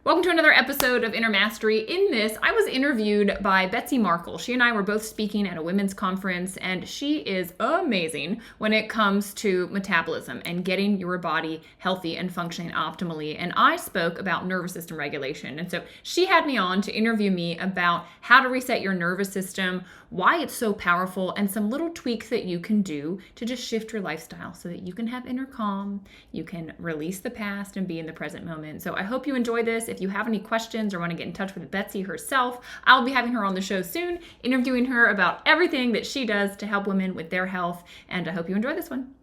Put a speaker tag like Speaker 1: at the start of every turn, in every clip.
Speaker 1: Welcome to another episode of Inner Mastery. In this, I was interviewed by Betsy Markle. She and I were both speaking at a women's conference, and she is amazing when it comes to metabolism and getting your body healthy and functioning optimally. And I spoke about nervous system regulation. And so she had me on to interview me about how to reset your nervous system, why it's so powerful, and some little tweaks that you can do to just shift your lifestyle so that you can have inner calm, you can release the past, and be in the present moment. So I hope you enjoy this. If you have any questions or want to get in touch with Betsy herself, I'll be having her on the show soon, interviewing her about everything that she does to help women with their health. And I hope you enjoy this one.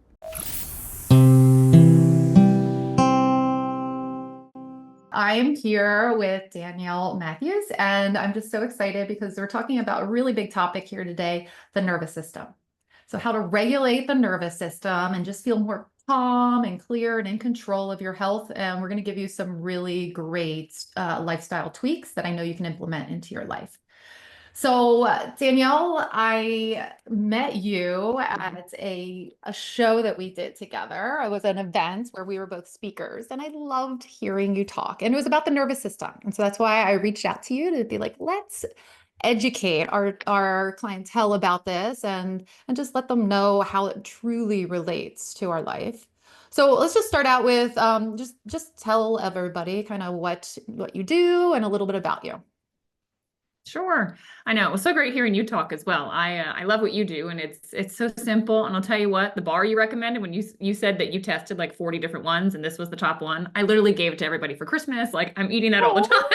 Speaker 1: I am here with Danielle Matthews, and I'm just so excited because we're talking about a really big topic here today, the nervous system. So how to regulate the nervous system and just feel more calm and clear and in control of your health. And we're going to give you some really great lifestyle tweaks that I know you can implement into your life. So, Danielle, I met you at a show that we did together. It was an event where we were both speakers, and I loved hearing you talk. And it was about the nervous system. And so that's why I reached out to you to be like, let's educate our clientele about this and just let them know how it truly relates to our life. So let's just start out with just tell everybody kind of what you do and a little bit about you. Sure. I know. It was so great hearing you talk as well. I love what you do, and it's so simple. And I'll tell you what, the bar you recommended when you said that you tested like 40 different ones and this was the top one, I literally gave it to everybody for Christmas. Like I'm eating that all the
Speaker 2: Oh,
Speaker 1: time.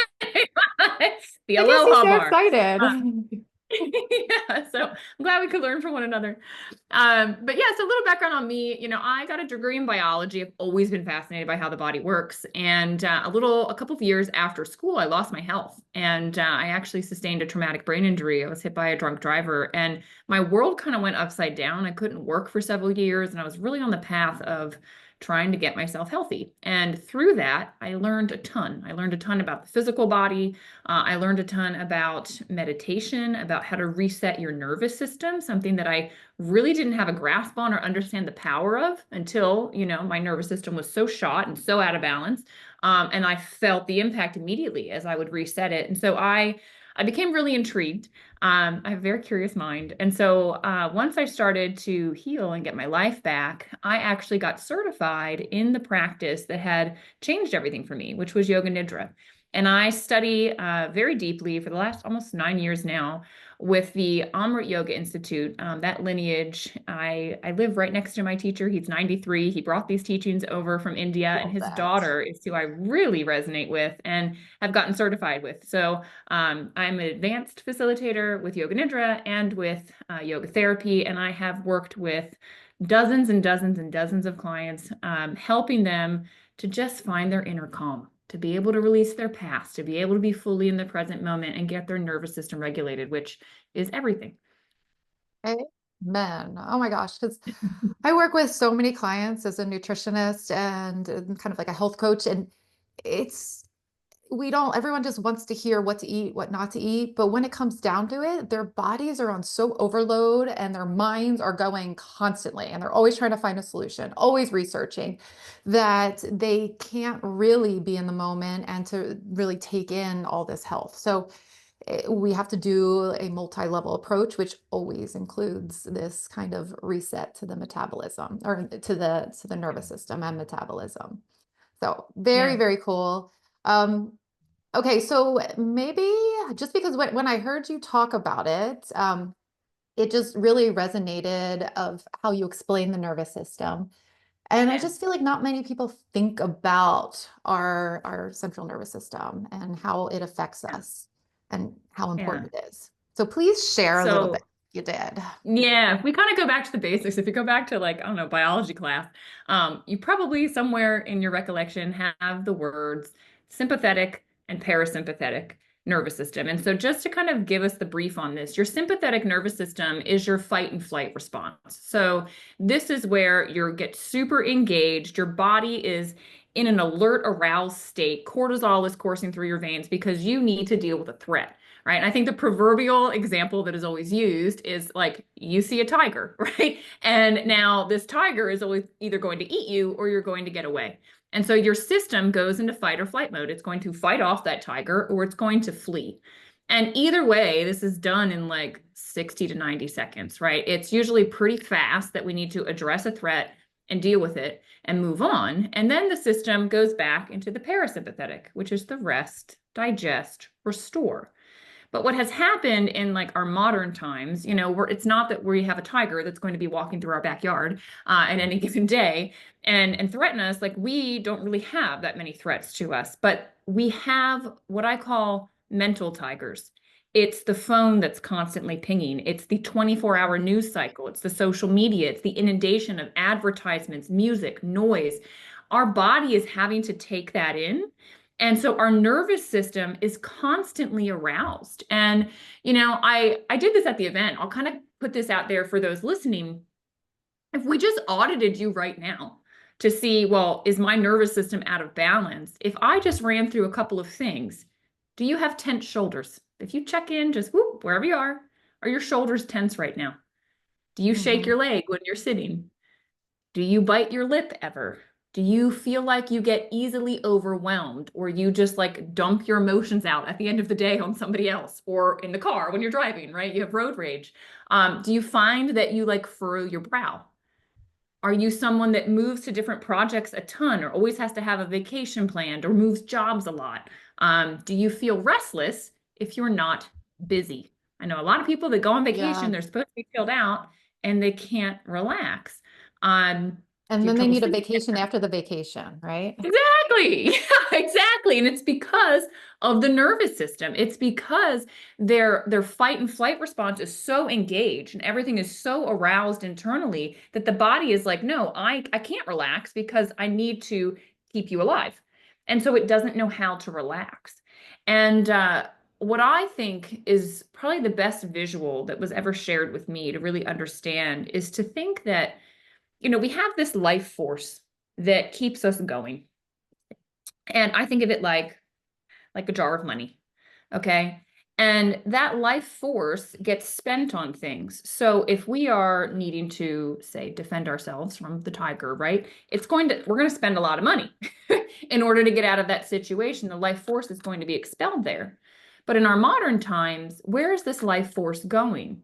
Speaker 1: The
Speaker 2: I guess he's
Speaker 1: Aloha
Speaker 2: so
Speaker 1: bar.
Speaker 2: excited.
Speaker 1: Yeah, so I'm glad we could learn from one another. But yeah, so a little background on me. I got a degree in biology. I've always been fascinated by how the body works. And a couple of years after school, I lost my health, and I actually sustained a traumatic brain injury. I was hit by a drunk driver, and my world kind of went upside down. I couldn't work for several years, and I was really on the path of trying to get myself healthy. And through that, I learned a ton. I learned a ton about the physical body. I learned a ton about meditation, about how to reset your nervous system, something that I really didn't have a grasp on or understand the power of until, my nervous system was so shot and so out of balance. And I felt the impact immediately as I would reset it. And so I became really intrigued. I have a very curious mind. And so once I started to heal and get my life back, I actually got certified in the practice that had changed everything for me, which was Yoga Nidra. And I study very deeply for the last almost 9 years now with the Amrit Yoga Institute. That lineage, I live right next to my teacher. He's 93. He brought these teachings over from India, and
Speaker 2: Love
Speaker 1: his
Speaker 2: that.
Speaker 1: daughter is who I really resonate with and have gotten certified with. So I'm an advanced facilitator with Yoga Nidra and with yoga therapy, and I have worked with dozens and dozens and dozens of clients, helping them to just find their inner calm, to be able to release their past, to be able to be fully in the present moment and get their nervous system regulated, which is everything.
Speaker 2: Amen. Oh my gosh, because I work with so many clients as a nutritionist and kind of like a health coach, and it's we don't everyone just wants to hear what to eat, what not to eat, but when it comes down to it, their bodies are on so overload and their minds are going constantly and they're always trying to find a solution, always researching, that they can't really be in the moment and to really take in all this health. So we have to do a multi-level approach, which always includes this kind of reset to the metabolism or to the nervous system and metabolism. So very,
Speaker 1: Yeah.
Speaker 2: very cool. Um, okay, so maybe just because when I heard you talk about it, it just really resonated of how you explain the nervous system. And I
Speaker 1: Yeah.
Speaker 2: just feel like not many people think about our central nervous system and how it affects us and how
Speaker 1: Yeah.
Speaker 2: important it is. So please share a little bit.
Speaker 1: So
Speaker 2: You did.
Speaker 1: yeah, if we kind of go back to the basics, if you go back to like, I don't know, biology class, you probably somewhere in your recollection have the words sympathetic and parasympathetic nervous system. And so just to kind of give us the brief on this, your sympathetic nervous system is your fight and flight response. So this is where you get super engaged, your body is in an alert, aroused state. Cortisol is coursing through your veins because you need to deal with a threat, right? And I think the proverbial example that is always used is like you see a tiger, right? And now this tiger is always either going to eat you or you're going to get away. And so your system goes into fight or flight mode. It's going to fight off that tiger or it's going to flee. And either way, this is done in like 60 to 90 seconds, right? It's usually pretty fast that we need to address a threat and deal with it and move on. And then the system goes back into the parasympathetic, which is the rest, digest, restore. But what has happened in like our modern times, it's not that we have a tiger that's going to be walking through our backyard at any given day and threaten us. Like we don't really have that many threats to us, but we have what I call mental tigers. It's the phone that's constantly pinging. It's the 24-hour news cycle. It's the social media. It's the inundation of advertisements, music, noise. Our body is having to take that in. And so our nervous system is constantly aroused. And, I did this at the event. I'll kind of put this out there for those listening. If we just audited you right now to see, well, is my nervous system out of balance? If I just ran through a couple of things, do you have tense shoulders? If you check in, just whoop, wherever you are your shoulders tense right now? Do you shake your leg when you're sitting? Do you bite your lip ever? Do you feel like you get easily overwhelmed or you just like dump your emotions out at the end of the day on somebody else or in the car when you're driving, right? You have road rage. Do you find that you like furrow your brow? Are you someone that moves to different projects a ton or always has to have a vacation planned or moves jobs a lot? Do you feel restless if you're not busy? I know a lot of people that go on vacation,
Speaker 2: Yeah.
Speaker 1: they're supposed to be chilled out and they can't relax. Do
Speaker 2: And
Speaker 1: you have
Speaker 2: then they
Speaker 1: trouble
Speaker 2: need a
Speaker 1: sleeping?
Speaker 2: vacation after the vacation, right?
Speaker 1: Exactly. Yeah, exactly. And it's because of the nervous system. It's because their fight and flight response is so engaged and everything is so aroused internally that the body is like, no, I can't relax because I need to keep you alive. And so it doesn't know how to relax. And what I think is probably the best visual that was ever shared with me to really understand is to think that, we have this life force that keeps us going. And I think of it like a jar of money. Okay. And that life force gets spent on things. So if we are needing to, say, defend ourselves from the tiger, right? We're going to spend a lot of money in order to get out of that situation. The life force is going to be expelled there. But in our modern times, where is this life force going?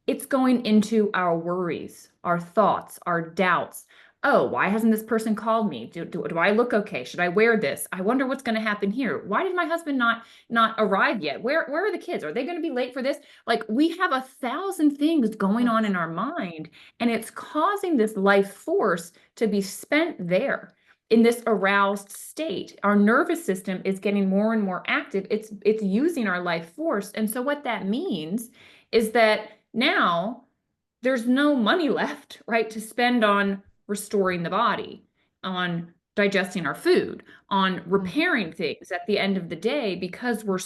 Speaker 1: It's going into our worries, our thoughts, our doubts. Oh, why hasn't this person called me? Do I look okay? Should I wear this? I wonder what's going to happen here. Why did my husband not arrive yet? Where are the kids? Are they going to be late for this? Like we have 1,000 things going on
Speaker 2: Yes.
Speaker 1: in our mind, and it's causing this life force to be spent there in this aroused state. Our nervous system is getting more and more active. It's using our life force. And so what that means is that now there's no money left, right, to spend on restoring the body, on digesting our food, on
Speaker 2: Mm.
Speaker 1: repairing things at the end of the day because we're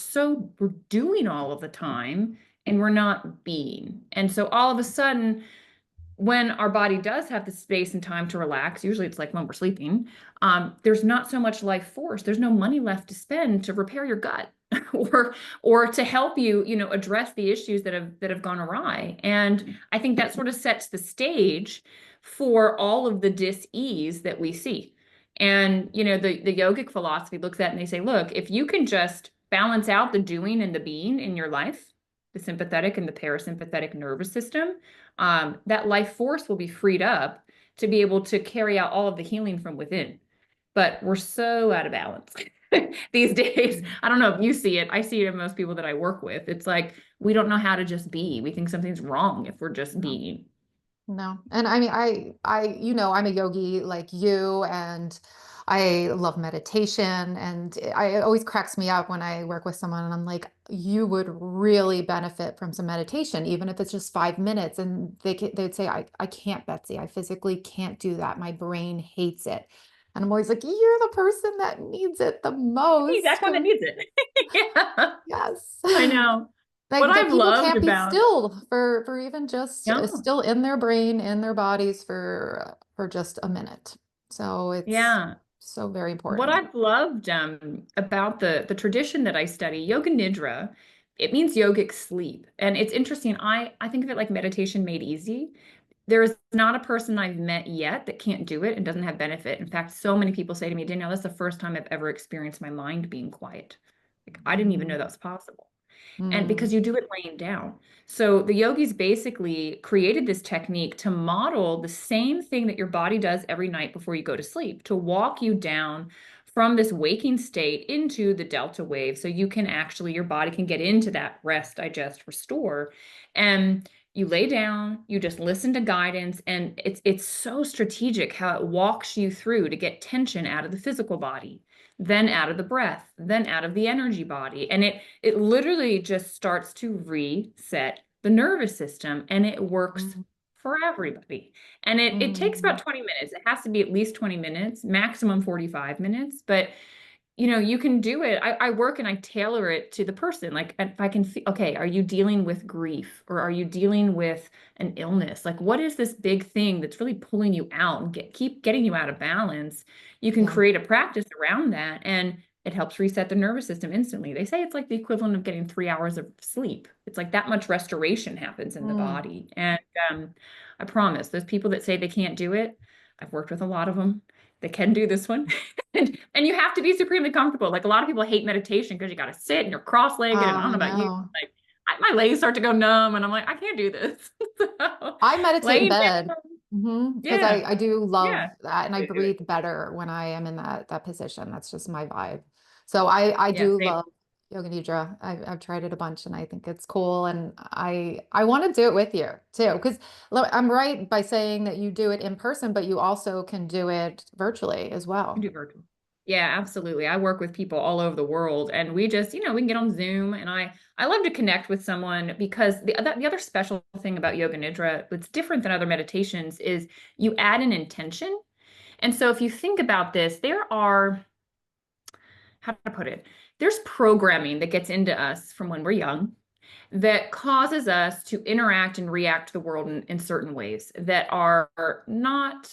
Speaker 1: doing all of the time and we're not being. And so all of a sudden, when our body does have the space and time to relax, usually it's like when we're sleeping, there's not so much life force. There's no money left to spend to repair your gut or to help you, address the issues that have gone awry. And I think that sort of sets the stage for all of the dis-ease that we see. And the yogic philosophy looks at and they say, look, if you can just balance out the doing and the being in your life, the sympathetic and the parasympathetic nervous system, that life force will be freed up to be able to carry out all of the healing from within. But we're so out of balance these days. I don't know if you see it. I see it in most people that I work with. It's like we don't know how to just be. We think something's wrong if we're just
Speaker 2: No.
Speaker 1: being.
Speaker 2: No. And I mean, I'm a yogi like you, and I love meditation. And it always cracks me up when I work with someone and I'm like, you would really benefit from some meditation, even if it's just 5 minutes. And they'd say, I can't, Betsy. I physically can't do that. My brain hates it. And I'm always like, you're the person that needs it the
Speaker 1: The exact
Speaker 2: most.
Speaker 1: one that needs it. Yeah,
Speaker 2: Yes.
Speaker 1: I know. What
Speaker 2: Like that
Speaker 1: I've
Speaker 2: people
Speaker 1: loved
Speaker 2: can't be
Speaker 1: about,
Speaker 2: still for even just
Speaker 1: yeah,
Speaker 2: still in their brain, in their bodies for just a minute. So it's
Speaker 1: yeah.
Speaker 2: so very
Speaker 1: What
Speaker 2: important.
Speaker 1: I've loved about the tradition that I study, Yoga Nidra, it means yogic sleep. And it's interesting. I think of it like meditation made easy. there is not a person I've met yet that can't do it and doesn't have benefit. In fact, so many people say to me, Danielle, that's the first time I've ever experienced my mind being quiet. Like, I didn't even know that
Speaker 2: Mm,
Speaker 1: was possible. And
Speaker 2: mm,
Speaker 1: because you do it laying down. So the yogis basically created this technique to model the same thing that your body does every night before you go to sleep, to walk you down from this waking state into the delta wave. So you can actually, your body can get into that rest, digest, restore. And you lay down, you just listen to guidance, and it's so strategic how it walks you through to get tension out of the physical body, then out of the breath, then out of the energy body. And it literally just starts to reset the nervous system, and it works
Speaker 2: mm,
Speaker 1: for everybody. And it takes about
Speaker 2: mm.
Speaker 1: 20 minutes. It has to be at least 20 minutes, maximum 45 minutes. But you can do it. I work and I tailor it to the person. Like if I can see, okay, are you dealing with grief or are you dealing with an illness? Like what is this big thing that's really pulling you out and keep getting you out of balance? You can
Speaker 2: Yeah.
Speaker 1: create a practice around that and it helps reset the nervous system instantly. They say it's like the equivalent of getting 3 hours of sleep. It's like that much restoration happens in the
Speaker 2: Mm,
Speaker 1: body. And I promise those people that say they can't do it, I've worked with a lot of them. They can do this one. And you have to be supremely comfortable. Like a lot of people hate meditation because you got to sit and you're cross-legged. And I don't
Speaker 2: I
Speaker 1: know about you,
Speaker 2: know.
Speaker 1: like my legs start to go numb, and I'm like, I can't do this. So
Speaker 2: I meditate in
Speaker 1: laying
Speaker 2: bed.
Speaker 1: down,
Speaker 2: Because
Speaker 1: yeah,
Speaker 2: I do love
Speaker 1: yeah,
Speaker 2: that and I
Speaker 1: to do it.
Speaker 2: breathe better when I am in that position. That's just my vibe. So I
Speaker 1: Yeah,
Speaker 2: do
Speaker 1: same.
Speaker 2: love yoga nidra. I've tried it a bunch and I think it's cool. And I want to do it with you too. Because I'm right by saying that you do it in person, but you also can do it virtually as
Speaker 1: You
Speaker 2: well.
Speaker 1: do virtual. Yeah, absolutely. I work with people all over the world, and we just, we can get on Zoom, and I love to connect with someone because the other special thing about yoga nidra that's different than other meditations is you add an intention. And so if you think about this, there are, how to put it, there's programming that gets into us from when we're young that causes us to interact and react to the world in certain ways that are not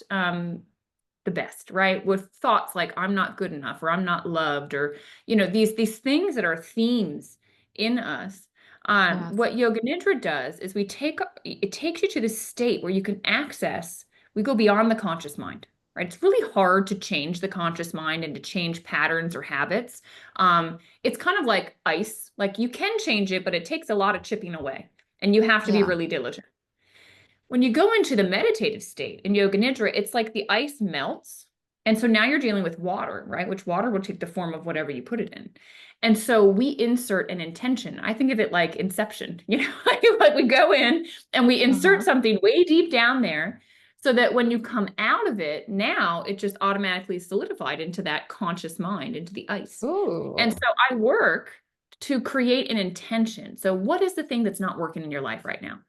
Speaker 1: the best, right? With thoughts like I'm not good enough or I'm not loved or these things that are themes in us.
Speaker 2: Yes.
Speaker 1: What Yoga Nidra does is it takes you to this state where you can access, we go beyond the conscious mind, right? It's really hard to change the conscious mind and to change patterns or habits. It's kind of like ice, like you can change it, but it takes a lot of chipping away and you have to be
Speaker 2: Yeah.
Speaker 1: really diligent. When you go into the meditative state in Yoga Nidra, it's like the ice melts. And so now you're dealing with water, right? Which water will take the form of whatever you put it in. And so we insert an intention. I think of it like Inception, like we go in and we insert
Speaker 2: Uh-huh.
Speaker 1: something way deep down there so that when you come out of it, now it just automatically solidified into that conscious mind, into the ice. And so
Speaker 2: Ooh.
Speaker 1: I work to create an intention. So what is the thing that's not working in your life right now?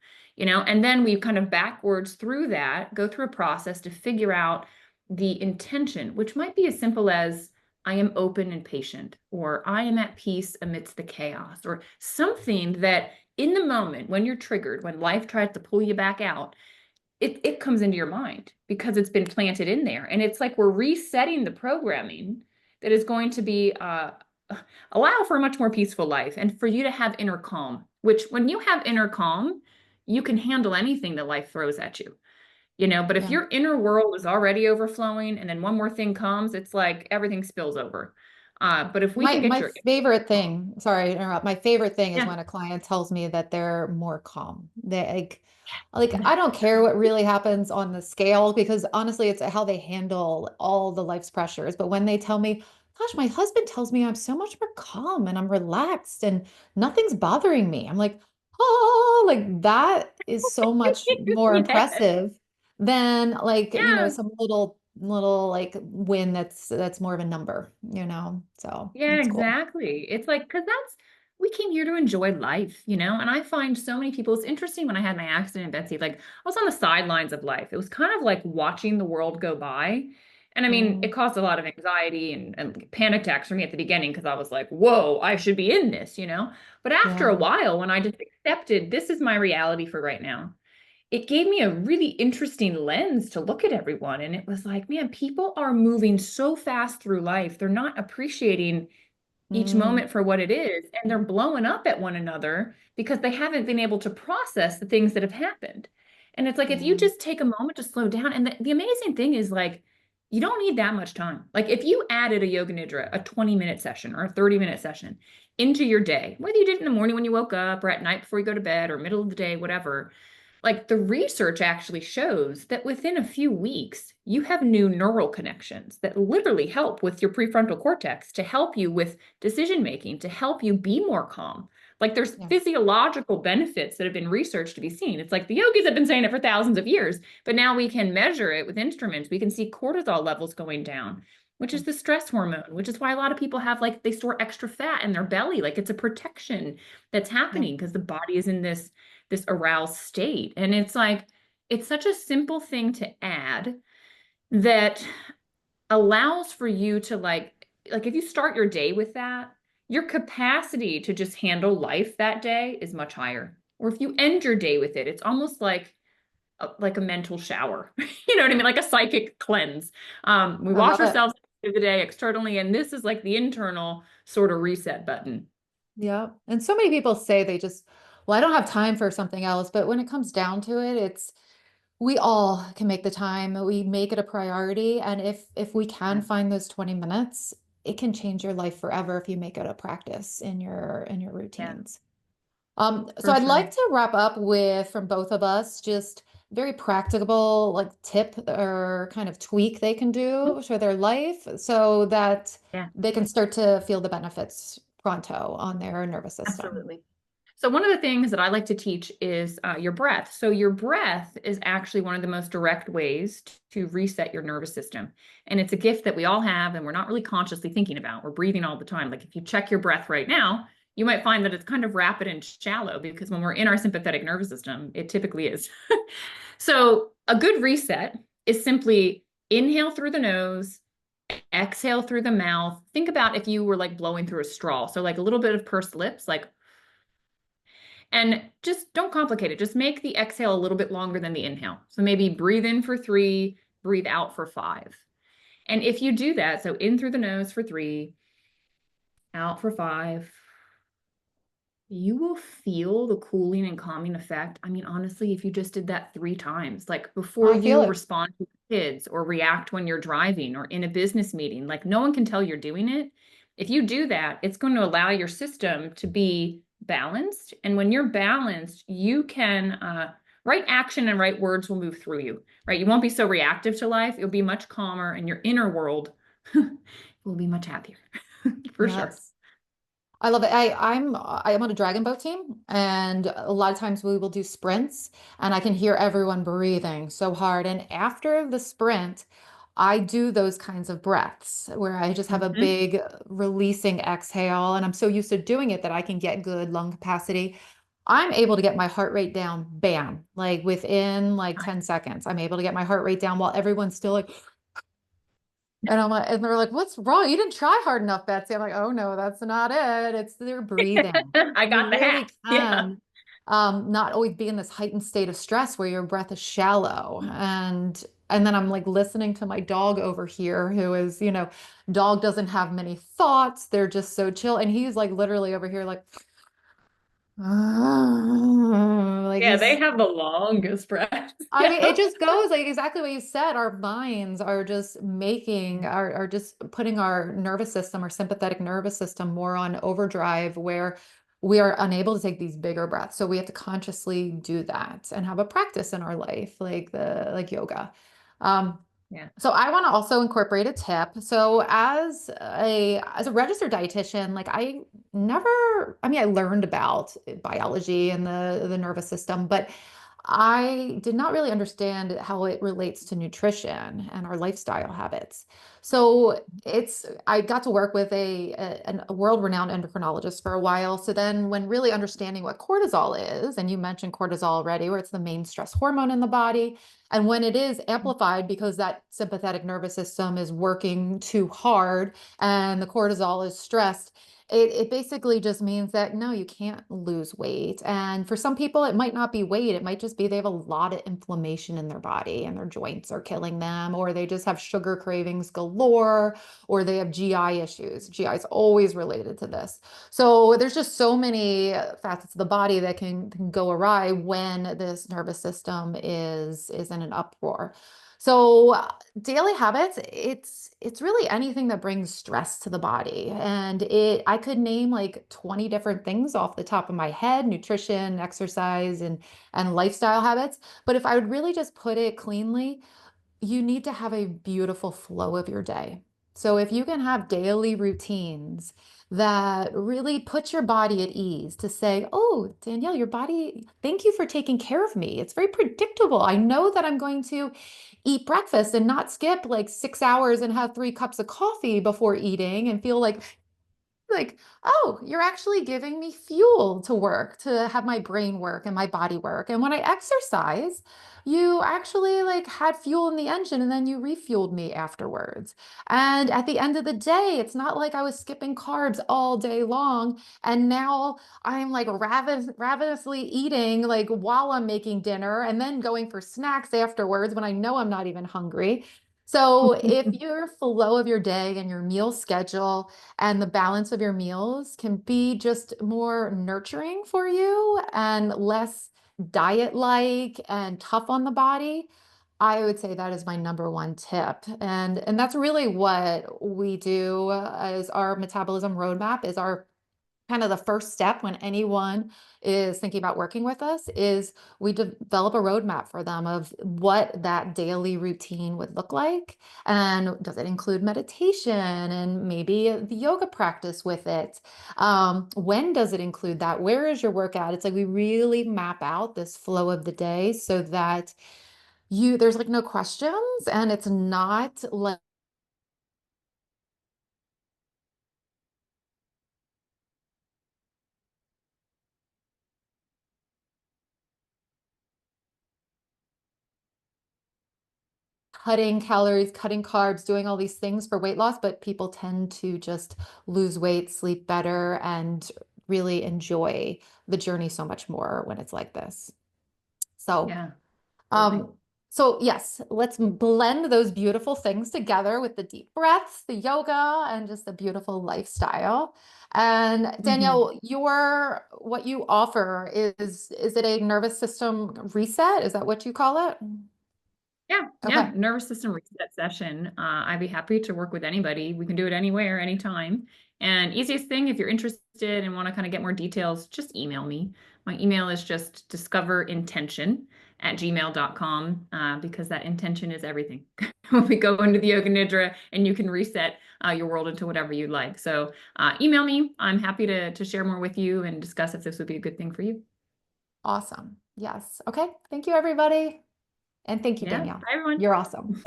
Speaker 1: And then we kind of backwards through that, go through a process to figure out the intention, which might be as simple as I am open and patient, or I am at peace amidst the chaos, or something that in the moment when you're triggered, when life tries to pull you back out, it comes into your mind because it's been planted in there. And it's like we're resetting the programming that is going to be allow for a much more peaceful life and for you to have inner calm, which when you have inner calm, you can handle anything that life throws at you. But if
Speaker 2: Yeah.
Speaker 1: your inner world is already overflowing and then one more thing comes, it's like everything spills over. But if we
Speaker 2: My
Speaker 1: can get
Speaker 2: my
Speaker 1: your
Speaker 2: favorite thing, sorry to interrupt. My favorite thing is
Speaker 1: yeah,
Speaker 2: when a client tells me that they're more calm. They like I don't care what really happens on the scale because honestly, it's how they handle all the life's pressures. But when they tell me, gosh, my husband tells me I'm so much more calm and I'm relaxed and nothing's bothering me. I'm like, oh, like that is so much more
Speaker 1: yes,
Speaker 2: impressive than like,
Speaker 1: yeah.
Speaker 2: some little like win that's more of a number, so
Speaker 1: Yeah,
Speaker 2: it's cool.
Speaker 1: exactly. It's like, because we came here to enjoy life. And I find so many people, it's interesting when I had my accident, Betsy, like I was on the sidelines of life. It was kind of like watching the world go by. And I mean,
Speaker 2: Mm,
Speaker 1: it caused a lot of anxiety and panic attacks for me at the beginning because I was like, whoa, I should be in this. But after a
Speaker 2: yeah.
Speaker 1: while, when I just accepted this is my reality for right now, it gave me a really interesting lens to look at everyone. And it was like, man, people are moving so fast through life. They're not appreciating each
Speaker 2: Mm,
Speaker 1: moment for what it is. And they're blowing up at one another because they haven't been able to process the things that have happened. And it's like if you
Speaker 2: Yeah.
Speaker 1: just take a moment to slow down, and the amazing thing is like you don't need that much time. Like if you added a yoga nidra, a 20-minute session or a 30-minute session into your day, whether you did it in the morning when you woke up or at night before you go to bed or middle of the day, whatever, like the research actually shows that within a few weeks, you have new neural connections that literally help with your prefrontal cortex to help you with decision making, to help you be more calm. Like there's
Speaker 2: Yeah.
Speaker 1: physiological benefits that have been researched to be seen. It's like the yogis have been saying it for thousands of years, but now we can measure it with instruments. We can see cortisol levels going down, which
Speaker 2: Yeah.
Speaker 1: is the stress hormone, which is why a lot of people have like they store extra fat in their belly. Like it's a protection that's
Speaker 2: Yeah.
Speaker 1: happening because the body is in this aroused state. And it's like, it's such a simple thing to add that allows for you to like if you start your day with that, your capacity to just handle life that day is much higher. Or if you end your day with it, it's almost like a mental shower. You know what I mean? Like a psychic cleanse. We
Speaker 2: I
Speaker 1: wash
Speaker 2: love it.
Speaker 1: ourselves through the day externally, and this is like the internal sort of reset button.
Speaker 2: Yeah. And so many people say they just, well, I don't have time for something else. But when it comes down to it, it's we all can make the time. We make it a priority. And if we can
Speaker 1: Yeah,
Speaker 2: find those 20 minutes, it can change your life forever if you make it a practice in your
Speaker 1: yeah,
Speaker 2: routines. So
Speaker 1: for
Speaker 2: I'd
Speaker 1: sure.
Speaker 2: like to wrap up with from both of us just very practicable like tip or kind of tweak they can do for their life so that
Speaker 1: Yeah,
Speaker 2: they can start to feel the benefits pronto on their nervous system.
Speaker 1: absolutely. So one of the things that I like to teach is your breath. So your breath is actually one of the most direct ways to reset your nervous system. And it's a gift that we all have and we're not really consciously thinking about. We're breathing all the time. Like if you check your breath right now, you might find that it's kind of rapid and shallow because when we're in our sympathetic nervous system, it typically is. So a good reset is simply inhale through the nose, exhale through the mouth. Think about if you were like blowing through a straw. So like a little bit of pursed lips, like and just don't complicate it. Just make the exhale a little bit longer than the inhale. So maybe breathe in for 3, breathe out for 5. And if you do that, so in through the nose for 3, out for 5, you will feel the cooling and calming effect. I mean, honestly, if you just did that 3 times, like before
Speaker 2: I feel
Speaker 1: you
Speaker 2: it.
Speaker 1: respond to kids or react when you're driving or in a business meeting, like no one can tell you're doing it. If you do that, it's going to allow your system to be balanced. And when you're balanced, you can, right action and right words will move through you, right? You won't be so reactive to life. You'll be much calmer and your inner world will be much happier for sure.
Speaker 2: Yes. I love it. I am on a dragon boat team, and a lot of times we will do sprints, and I can hear everyone breathing so hard. And after the sprint, I do those kinds of breaths where I just have a
Speaker 1: Mhm.
Speaker 2: big releasing exhale, and I'm so used to doing it that I can get good lung capacity. I'm able to get my heart rate down, bam, like within like 10 seconds. I'm able to get my heart rate down while everyone's still like, and I'm like, and they're like, what's wrong? You didn't try hard enough, Betsy. I'm like, oh no, that's not it. It's their breathing.
Speaker 1: I
Speaker 2: You
Speaker 1: got the
Speaker 2: really
Speaker 1: hack. Yeah.
Speaker 2: can not always be in this heightened state of stress where your breath is shallow. And then I'm like listening to my dog over here who is, dog doesn't have many thoughts. They're just so chill. And he's like literally over here like, like
Speaker 1: Yeah, they
Speaker 2: he's
Speaker 1: have the longest breath.
Speaker 2: I
Speaker 1: Yeah.
Speaker 2: mean, it just goes like exactly what you said. Our minds are just are just putting our nervous system, our sympathetic nervous system more on overdrive where we are unable to take these bigger breaths. So we have to consciously do that and have a practice in our life, like yoga. Um,
Speaker 1: Yeah.
Speaker 2: so I want to also incorporate a tip. So as a registered dietitian, like I learned about biology and the nervous system, but I did not really understand how it relates to nutrition and our lifestyle habits. So I got to work with a world-renowned endocrinologist for a while. So then when really understanding what cortisol is, and you mentioned cortisol already, where it's the main stress hormone in the body, and when it is amplified because that sympathetic nervous system is working too hard and the cortisol is stressed, it basically just means that no, you can't lose weight. And for some people, it might not be weight. It might just be they have a lot of inflammation in their body and their joints are killing them, or they just have sugar cravings galore, or they have GI issues. GI is always related to this. So there's just so many facets of the body that can go awry when this nervous system is in an uproar. So daily habits, it's really anything that brings stress to the body. And it I could name like 20 different things off the top of my head, nutrition, exercise, and lifestyle habits. But if I would really just put it cleanly, you need to have a beautiful flow of your day. So if you can have daily routines that really put your body at ease to say, oh, Danielle, your body, thank you for taking care of me. It's very predictable. I know that I'm going to eat breakfast and not skip like 6 hours and have 3 cups of coffee before eating and feel like, oh, you're actually giving me fuel to work, to have my brain work and my body work. And when I exercise, you actually like had fuel in the engine and then you refueled me afterwards. And at the end of the day, it's not like I was skipping carbs all day long. And now I'm like ravenously eating like while I'm making dinner and then going for snacks afterwards when I know I'm not even hungry. So if your flow of your day and your meal schedule and the balance of your meals can be just more nurturing for you and less diet-like and tough on the body, I would say that is my number one tip. And that's really what we do as our metabolism roadmap is our kind of the first step when anyone is thinking about working with us is we develop a roadmap for them of what that daily routine would look like. And does it include meditation and maybe the yoga practice with it? When does it include that? Where is your workout? It's like we really map out this flow of the day so that there's like no questions and it's not like cutting calories, cutting carbs, doing all these things for weight loss, but people tend to just lose weight, sleep better, and really enjoy the journey so much more when it's like this. So,
Speaker 1: Yeah, absolutely.
Speaker 2: um, so yes, let's blend those beautiful things together with the deep breaths, the yoga, and just the beautiful lifestyle. And
Speaker 1: Mhm.
Speaker 2: Danielle, what you offer is it a nervous system reset? Is that what you call it?
Speaker 1: Yeah, yeah.
Speaker 2: Okay.
Speaker 1: Nervous system reset session. I'd be happy to work with anybody. We can do it anywhere, anytime. And easiest thing, if you're interested and want to kind of get more details, just email me. My email is just discoverintention@gmail.com because that intention is everything. When we go into the yoga nidra and you can reset your world into whatever you like. So email me. I'm happy to share more with you and discuss if this would be a good thing for you.
Speaker 2: Awesome. Yes. Okay. Thank you, everybody. And thank you,
Speaker 1: Yeah.
Speaker 2: Danielle.
Speaker 1: Bye, everyone.
Speaker 2: You're awesome.